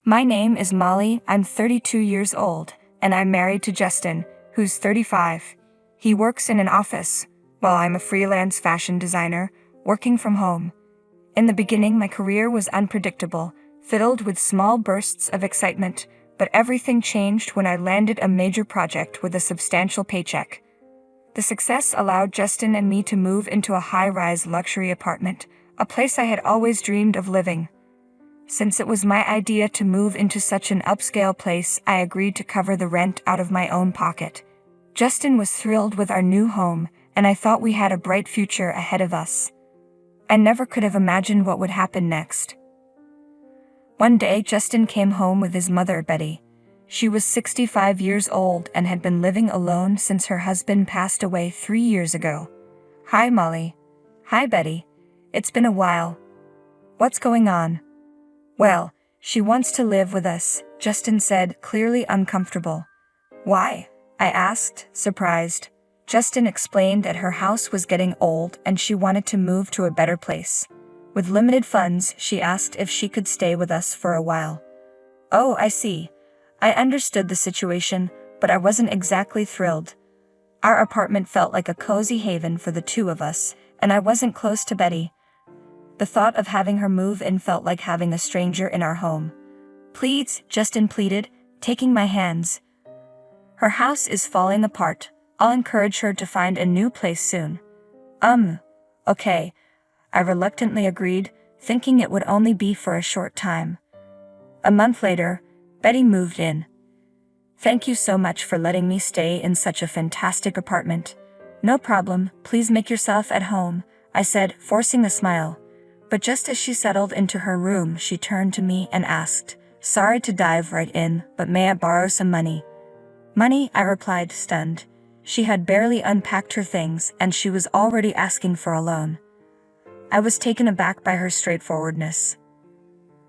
My name is Molly, I'm 32 years old, and I'm married to Justin, who's 35. He works in an office, while I'm a freelance fashion designer, working from home. In the beginning, my career was unpredictable, filled with small bursts of excitement, but everything changed when I landed a major project with a substantial paycheck. The success allowed Justin and me to move into a high-rise luxury apartment, a place I had always dreamed of living. Since it was my idea to move into such an upscale place, I agreed to cover the rent out of my own pocket. Justin was thrilled with our new home, and I thought we had a bright future ahead of us. I never could have imagined what would happen next. One day, Justin came home with his mother, Betty. She was 65 years old and had been living alone since her husband passed away 3 years ago. "Hi, Molly." "Hi, Betty. It's been a while. What's going on?" "Well, she wants to live with us," Justin said, clearly uncomfortable. "Why?" I asked, surprised. Justin explained that her house was getting old and she wanted to move to a better place. With limited funds, she asked if she could stay with us for a while. "Oh, I see." I understood the situation, but I wasn't exactly thrilled. Our apartment felt like a cozy haven for the two of us, and I wasn't close to Betty. The thought of having her move in felt like having a stranger in our home. "Please," Justin pleaded, taking my hands. "Her house is falling apart. I'll encourage her to find a new place soon." Okay," I reluctantly agreed, thinking it would only be for a short time. A month later, Betty moved in. "Thank you so much for letting me stay in such a fantastic apartment." "No problem, please make yourself at home," I said, forcing a smile. But just as she settled into her room, she turned to me and asked, "Sorry to dive right in, but may I borrow some money?" "Money?" I replied, stunned. She had barely unpacked her things and she was already asking for a loan. I was taken aback by her straightforwardness.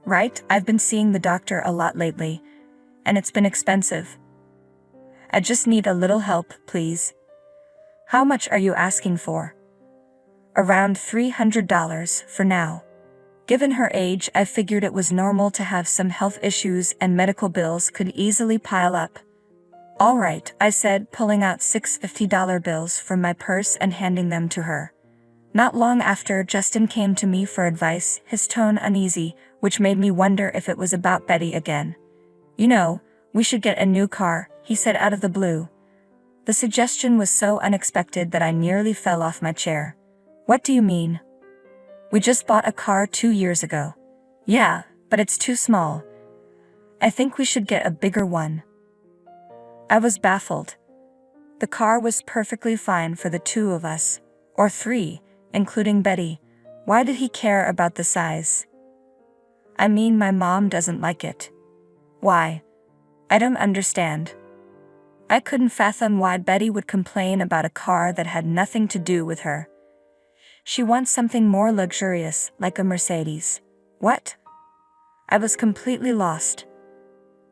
"Right, I've been seeing the doctor a lot lately, and it's been expensive. I just need a little help, please." "How much are you asking for?" "Around $300 for now." Given her age, I figured it was normal to have some health issues and medical bills could easily pile up. "All right," I said, pulling out 6 $50 bills from my purse and handing them to her. Not long after, Justin came to me for advice, his tone uneasy, which made me wonder if it was about Betty again. "You know, we should get a new car," he said out of the blue. The suggestion was so unexpected that I nearly fell off my chair. "What do you mean?" "We just bought a car 2 years ago." "Yeah, but it's too small. I think we should get a bigger one." I was baffled. The car was perfectly fine for the two of us, or 3, including Betty. Why did he care about the size? "I mean, my mom doesn't like it." "Why?" "I don't understand." I couldn't fathom why Betty would complain about a car that had nothing to do with her. She wants something more luxurious, like a Mercedes. What? I was completely lost.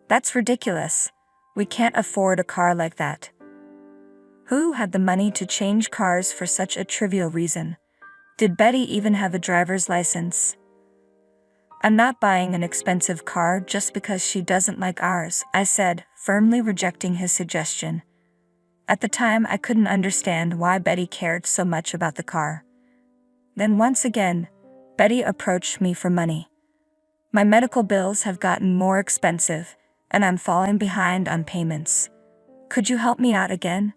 "That's ridiculous. We can't afford a car like that." Who had the money to change cars for such a trivial reason? Did Betty even have a driver's license? "I'm not buying an expensive car just because she doesn't like ours," I said, firmly rejecting his suggestion. At the time, I couldn't understand why Betty cared so much about the car. Then once again, Betty approached me for money. "My medical bills have gotten more expensive, and I'm falling behind on payments. Could you help me out again?"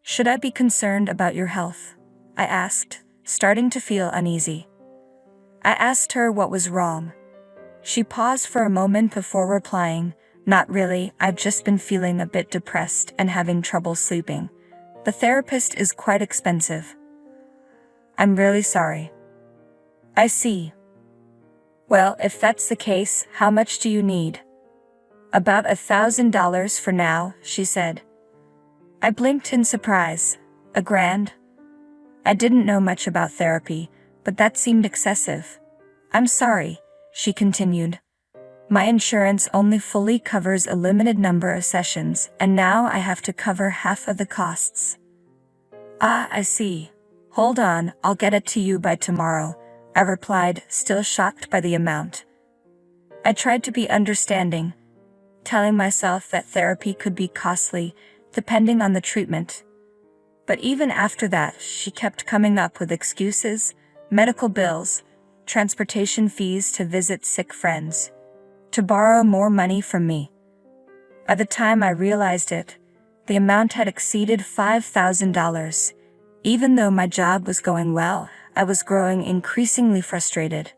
"Should I be concerned about your health?" I asked, starting to feel uneasy. I asked her what was wrong. She paused for a moment before replying, "Not really, I've just been feeling a bit depressed and having trouble sleeping. The therapist is quite expensive." "I'm really sorry." "I see. Well, if that's the case, how much do you need?" "About $1,000 for now," she said. I blinked in surprise. $1,000? I didn't know much about therapy, but that seemed excessive. "I'm sorry," she continued. "My insurance only fully covers a limited number of sessions, and now I have to cover half of the costs." "Ah, I see. Hold on, I'll get it to you by tomorrow," I replied, still shocked by the amount. I tried to be understanding, telling myself that therapy could be costly, depending on the treatment. But even after that, she kept coming up with excuses, medical bills, transportation fees to visit sick friends, to borrow more money from me. By the time I realized it, the amount had exceeded $5,000. Even though my job was going well, I was growing increasingly frustrated.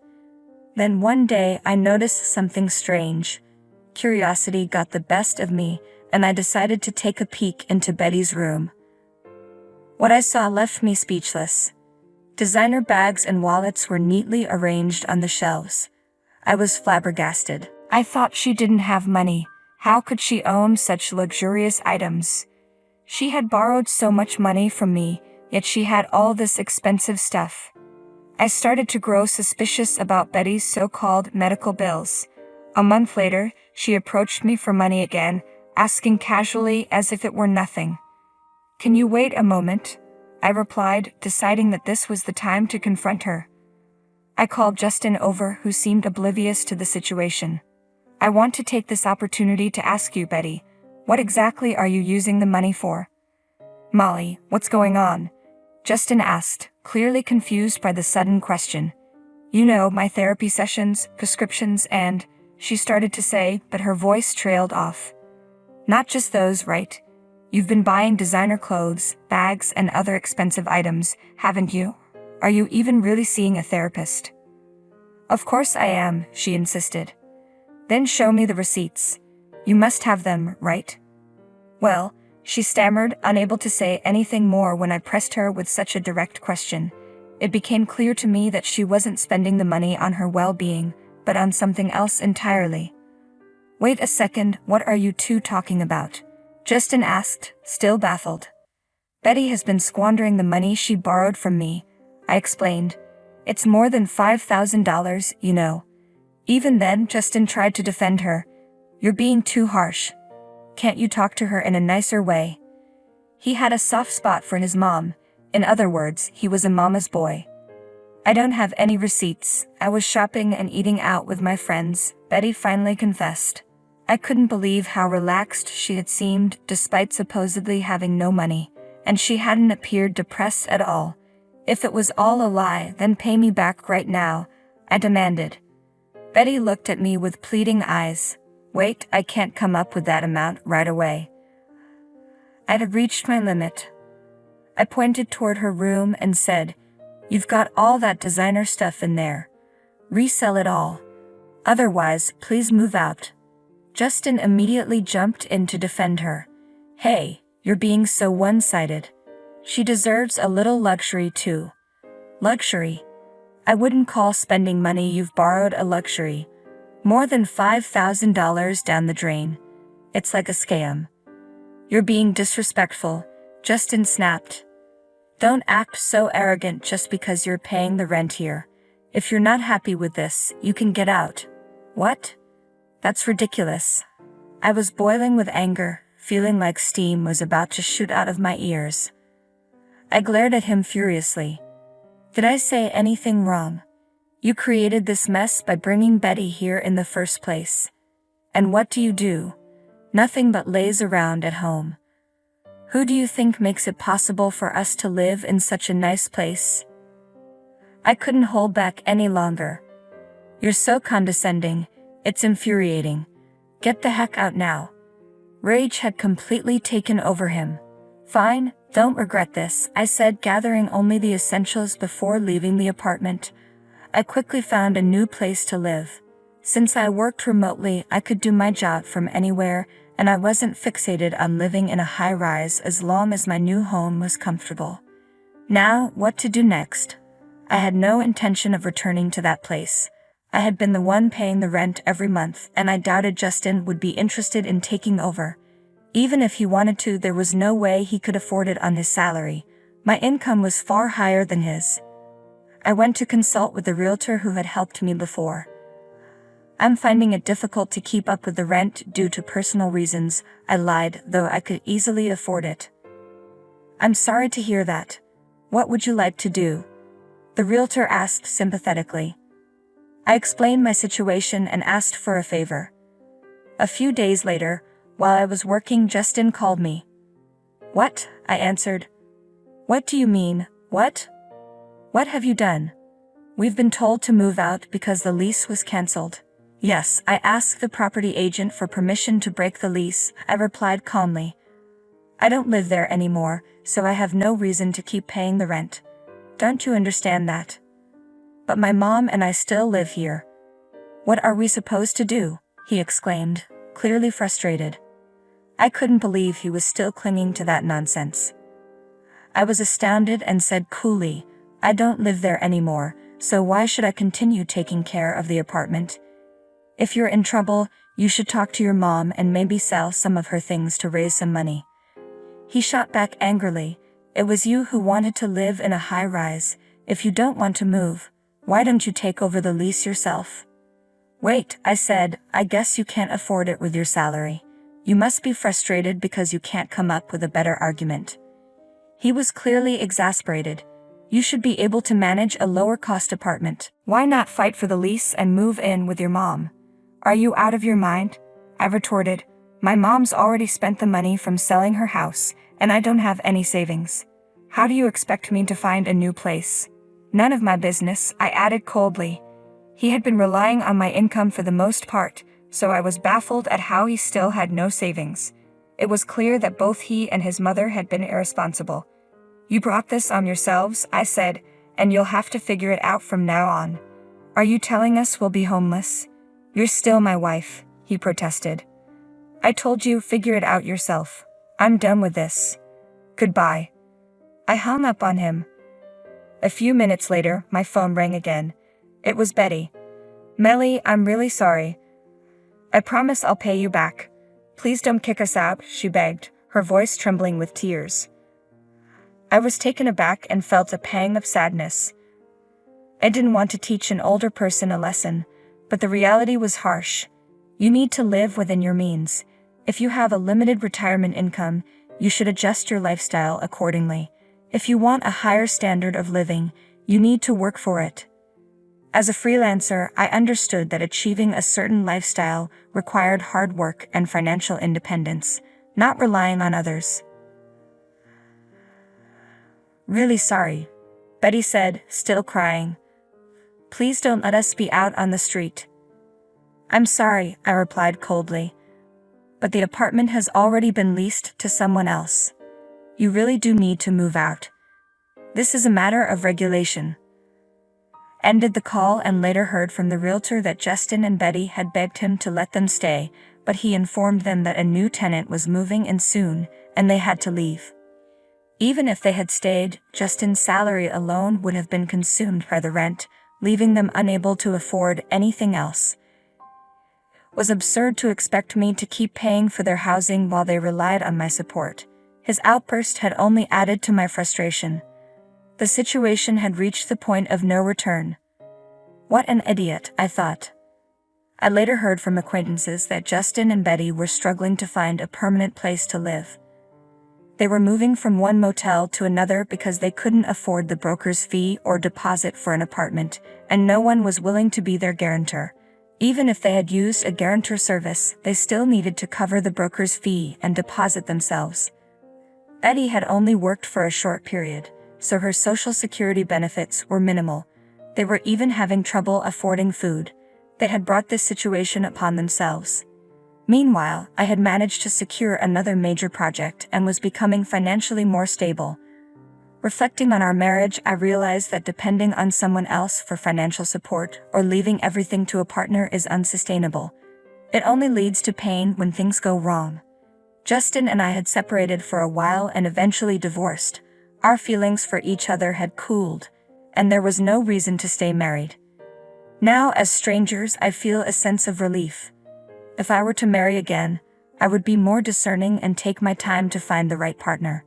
Then one day I noticed something strange. Curiosity got the best of me, and I decided to take a peek into Betty's room. What I saw left me speechless. Designer bags and wallets were neatly arranged on the shelves. I was flabbergasted. I thought she didn't have money. How could she own such luxurious items? She had borrowed so much money from me, yet she had all this expensive stuff. I started to grow suspicious about Betty's so-called medical bills. A month later, she approached me for money again, asking casually as if it were nothing. "Can you wait a moment?" I replied, deciding that this was the time to confront her. I called Justin over, who seemed oblivious to the situation. "I want to take this opportunity to ask you, Betty, what exactly are you using the money for?" "Molly, what's going on?" Justin asked, clearly confused by the sudden question. "You know, my therapy sessions, prescriptions, and," she started to say, but her voice trailed off. "Not just those, right? You've been buying designer clothes, bags, and other expensive items, haven't you? Are you even really seeing a therapist?" "Of course I am," she insisted. "Then show me the receipts. You must have them, right?" "Well," she stammered, unable to say anything more when I pressed her with such a direct question. It became clear to me that she wasn't spending the money on her well-being, but on something else entirely. "Wait a second, what are you two talking about?" Justin asked, still baffled. "Betty has been squandering the money she borrowed from me," I explained. "It's more than $5,000, you know." Even then, Justin tried to defend her. "You're being too harsh. Can't you talk to her in a nicer way?" He had a soft spot for his mom. In other words, he was a mama's boy. "I don't have any receipts. I was shopping and eating out with my friends," Betty finally confessed. I couldn't believe how relaxed she had seemed despite supposedly having no money, and she hadn't appeared depressed at all. "If it was all a lie, then pay me back right now," I demanded. Betty looked at me with pleading eyes. "Wait, I can't come up with that amount right away." I had reached my limit. I pointed toward her room and said, "You've got all that designer stuff in there. Resell it all. Otherwise, please move out." Justin immediately jumped in to defend her. "Hey, you're being so one-sided. She deserves a little luxury too." "Luxury? I wouldn't call spending money you've borrowed a luxury. More than $5,000 down the drain. It's like a scam." "You're being disrespectful," Justin snapped. "Don't act so arrogant just because you're paying the rent here. If you're not happy with this, you can get out." "What? That's ridiculous." I was boiling with anger, feeling like steam was about to shoot out of my ears. I glared at him furiously. "Did I say anything wrong? You created this mess by bringing Betty here in the first place. And what do? Nothing but lays around at home. Who do you think makes it possible for us to live in such a nice place?" I couldn't hold back any longer. "You're so condescending. It's infuriating. Get the heck out now." Rage had completely taken over him. "Fine, don't regret this," I said, gathering only the essentials before leaving the apartment. I quickly found a new place to live. Since I worked remotely, I could do my job from anywhere, and I wasn't fixated on living in a high-rise as long as my new home was comfortable. Now, what to do next? I had no intention of returning to that place. I had been the one paying the rent every month, and I doubted Justin would be interested in taking over. Even if he wanted to, there was no way he could afford it on his salary. My income was far higher than his. I went to consult with the realtor who had helped me before. "I'm finding it difficult to keep up with the rent due to personal reasons," I lied, though I could easily afford it. "I'm sorry to hear that. What would you like to do?" the realtor asked sympathetically. I explained my situation and asked for a favor. A few days later, while I was working, Justin called me. "What?" I answered. "What do you mean, what? What have you done?" "We've been told to move out because the lease was cancelled." "Yes, I asked the property agent for permission to break the lease," I replied calmly. "I don't live there anymore, so I have no reason to keep paying the rent. Don't you understand that? But my mom and I still live here." "What are we supposed to do?" he exclaimed, clearly frustrated. I couldn't believe he was still clinging to that nonsense. I was astounded and said coolly, "I don't live there anymore, so why should I continue taking care of the apartment? If you're in trouble, you should talk to your mom and maybe sell some of her things to raise some money." He shot back angrily, "It was you who wanted to live in a high-rise. If you don't want to move, why don't you take over the lease yourself?" "Wait," I said, "I guess you can't afford it with your salary. You must be frustrated because you can't come up with a better argument." He was clearly exasperated. "You should be able to manage a lower-cost apartment. Why not fight for the lease and move in with your mom?" "Are you out of your mind?" I retorted. "My mom's already spent the money from selling her house, and I don't have any savings. How do you expect me to find a new place?" "None of my business," I added coldly. He had been relying on my income for the most part, so I was baffled at how he still had no savings. It was clear that both he and his mother had been irresponsible. "You brought this on yourselves," I said, "and you'll have to figure it out from now on. Are you telling us we'll be homeless?" "You're still my wife," he protested. "I told you, figure it out yourself. I'm done with this. Goodbye." I hung up on him. A few minutes later, my phone rang again. It was Betty. "Melly, I'm really sorry. I promise I'll pay you back. Please don't kick us out," she begged, her voice trembling with tears. I was taken aback and felt a pang of sadness. I didn't want to teach an older person a lesson, but the reality was harsh. You need to live within your means. If you have a limited retirement income, you should adjust your lifestyle accordingly. If you want a higher standard of living, you need to work for it. As a freelancer, I understood that achieving a certain lifestyle required hard work and financial independence, not relying on others. "Really sorry," Betty said, still crying. "Please don't let us be out on the street." "I'm sorry," I replied coldly. "But the apartment has already been leased to someone else. You really do need to move out. This is a matter of regulation." Ended the call and later heard from the realtor that Justin and Betty had begged him to let them stay, but he informed them that a new tenant was moving in soon, and they had to leave. Even if they had stayed, Justin's salary alone would have been consumed by the rent, leaving them unable to afford anything else. It was absurd to expect me to keep paying for their housing while they relied on my support. His outburst had only added to my frustration. The situation had reached the point of no return. What an idiot, I thought. I later heard from acquaintances that Justin and Betty were struggling to find a permanent place to live. They were moving from one motel to another because they couldn't afford the broker's fee or deposit for an apartment, and no one was willing to be their guarantor. Even if they had used a guarantor service, they still needed to cover the broker's fee and deposit themselves. Betty had only worked for a short period, so her Social Security benefits were minimal. They were even having trouble affording food. They had brought this situation upon themselves. Meanwhile, I had managed to secure another major project and was becoming financially more stable. Reflecting on our marriage, I realized that depending on someone else for financial support or leaving everything to a partner is unsustainable. It only leads to pain when things go wrong. Justin and I had separated for a while and eventually divorced. Our feelings for each other had cooled, and there was no reason to stay married. Now, as strangers, I feel a sense of relief. If I were to marry again, I would be more discerning and take my time to find the right partner.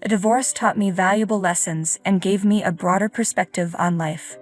A divorce taught me valuable lessons and gave me a broader perspective on life.